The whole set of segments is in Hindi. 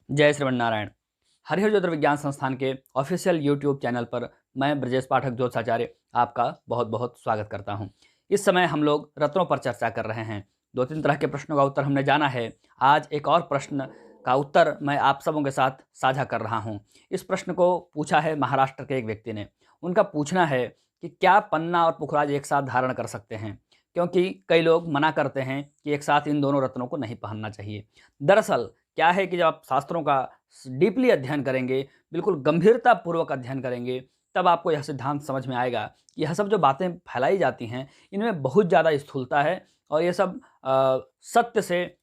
जय श्रीमन नारायण। हरिहर ज्योतिर्विज्ञान संस्थान के ऑफिशियल यूट्यूब चैनल पर मैं ब्रजेश पाठक ज्योतिषाचार्य आपका बहुत बहुत स्वागत करता हूं। इस समय हम लोग रत्नों पर चर्चा कर रहे हैं। 2-3 तरह के प्रश्नों का उत्तर हमने जाना है। आज एक और प्रश्न का उत्तर मैं आप सबों के साथ साझा कर रहा हूं। इस प्रश्न को पूछा है महाराष्ट्र के एक व्यक्ति ने। उनका पूछना है कि क्या पन्ना और पुखराज एक साथ धारण कर सकते हैं, क्योंकि कई लोग मना करते हैं कि एक साथ इन दोनों रत्नों को नहीं पहनना चाहिए। दरअसल क्या है कि जब आप शास्त्रों का डीपली अध्ययन करेंगे, बिल्कुल गंभीरतापूर्वक अध्ययन करेंगे, तब आपको यह सिद्धांत समझ में आएगा कि यह सब जो बातें फैलाई जाती हैं, इनमें बहुत ज़्यादा स्थूलता है और ये सब सत्य से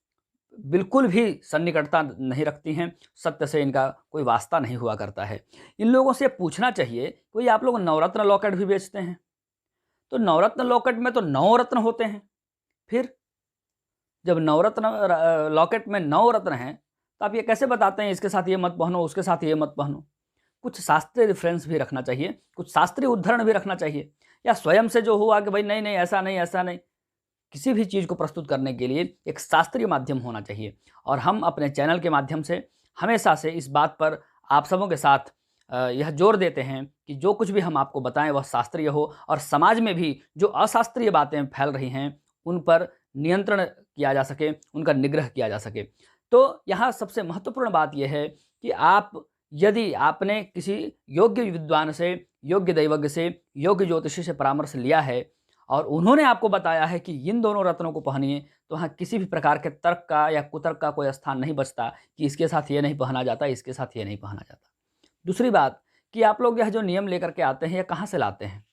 बिल्कुल भी सन्निकटता नहीं रखती हैं। सत्य से इनका कोई वास्ता नहीं हुआ करता है। इन लोगों से पूछना चाहिए, कोई आप लोग नवरत्न लॉकेट भी बेचते हैं, तो नवरत्न लॉकेट में तो 9 रत्न होते हैं। फिर जब नवरत्न लॉकेट में 9 रत्न हैं, तो आप ये कैसे बताते हैं इसके साथ ये मत पहनो, उसके साथ ये मत पहनो? कुछ शास्त्रीय रेफरेंस भी रखना चाहिए, कुछ शास्त्रीय उद्धरण भी रखना चाहिए, या स्वयं से जो हुआ कि भाई नहीं नहीं ऐसा नहीं ऐसा नहीं। किसी भी चीज़ को प्रस्तुत करने के लिए एक शास्त्रीय माध्यम होना चाहिए। और हम अपने चैनल के माध्यम से हमेशा से इस बात पर आप सबों के साथ यह जोर देते हैं कि जो कुछ भी हम आपको बताएं वह शास्त्रीय हो, और समाज में भी जो अशास्त्रीय बातें फैल रही हैं उन पर नियंत्रण किया जा सके, उनका निग्रह किया जा सके। तो यहाँ सबसे महत्वपूर्ण बात यह है कि यदि आपने किसी योग्य विद्वान से, योग्य दैवज्ञ से, योग्य ज्योतिषी से परामर्श लिया है और उन्होंने आपको बताया है कि इन दोनों रत्नों को पहनिए, तो वहाँ किसी भी प्रकार के तर्क का या कुतर्क का कोई स्थान नहीं बचता कि इसके साथ ये नहीं पहना जाता, इसके साथ ये नहीं पहना जाता। दूसरी बात कि आप लोग यह जो नियम लेकर के आते हैं, ये कहाँ से लाते हैं?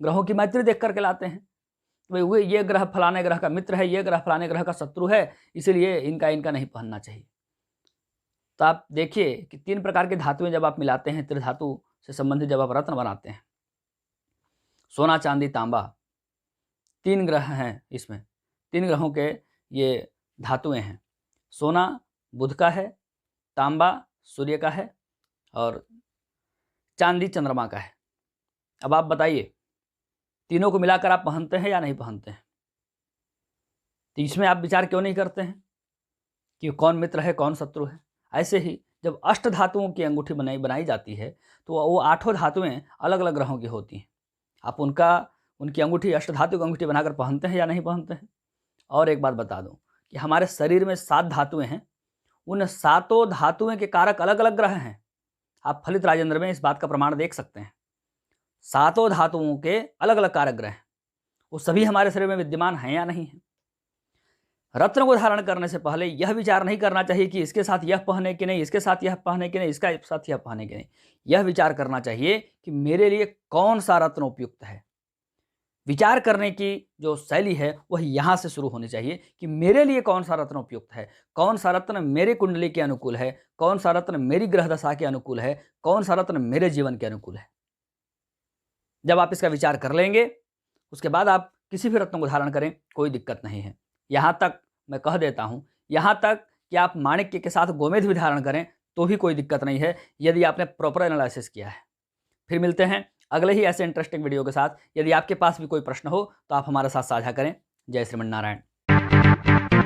ग्रहों की मैत्री देख करके लाते हैं। भाई वो ये ग्रह फलाने ग्रह का मित्र है, ये ग्रह फलाने ग्रह का शत्रु है, इसलिए इनका इनका नहीं पहनना चाहिए। तो आप देखिए कि 3 प्रकार की धातुएं जब आप मिलाते हैं, त्रिधातु से संबंधित जब आप रत्न बनाते हैं, सोना चांदी तांबा, 3 ग्रह हैं इसमें। 3 ग्रहों के ये धातुएं हैं। सोना बुध का है, तांबा सूर्य का है और चांदी चंद्रमा का है। अब आप बताइए, तीनों को मिलाकर आप पहनते हैं या नहीं पहनते हैं? तो इसमें आप विचार क्यों नहीं करते हैं कि कौन मित्र है, कौन शत्रु है? ऐसे ही जब अष्ट धातुओं की अंगूठी बनाई जाती है, तो वो 8 धातुएं अलग अलग ग्रहों की होती हैं। आप उनकी अंगूठी, अष्ट धातु की अंगूठी बनाकर पहनते हैं या नहीं पहनते हैं? और एक बात बता दूं कि हमारे शरीर में 7 धातुएं हैं। उन 7 धातुएं के कारक अलग अलग ग्रह हैं। आप फलित राजेंद्र में इस बात का प्रमाण देख सकते हैं। 7 धातुओं के अलग अलग कारक ग्रह हैं, वो सभी हमारे शरीर में विद्यमान हैं या नहीं है? रत्न को धारण करने से पहले यह विचार नहीं करना चाहिए कि इसके साथ यह पहने कि नहीं, इसके साथ यह पहने कि नहीं, इसका साथ यह पहने कि नहीं। यह विचार करना चाहिए कि मेरे लिए कौन सा रत्न उपयुक्त है। विचार करने की जो शैली है वह यहाँ से शुरू होनी चाहिए कि मेरे लिए कौन सा रत्न उपयुक्त है, कौन सा रत्न मेरे कुंडली के अनुकूल है, कौन सा रत्न मेरी ग्रह दशा के अनुकूल है, कौन सा रत्न मेरे जीवन के अनुकूल है। जब आप इसका विचार कर लेंगे, उसके बाद आप किसी भी रत्न को धारण करें, कोई दिक्कत नहीं है। यहाँ तक मैं कह देता हूँ, यहाँ तक कि आप माणिक्य के साथ गोमेद भी धारण करें तो भी कोई दिक्कत नहीं है, यदि आपने प्रॉपर एनालिसिस किया है। फिर मिलते हैं अगले ही ऐसे इंटरेस्टिंग वीडियो के साथ। यदि आपके पास भी कोई प्रश्न हो तो आप हमारे साथ साझा करें। जय श्रीमन नारायण।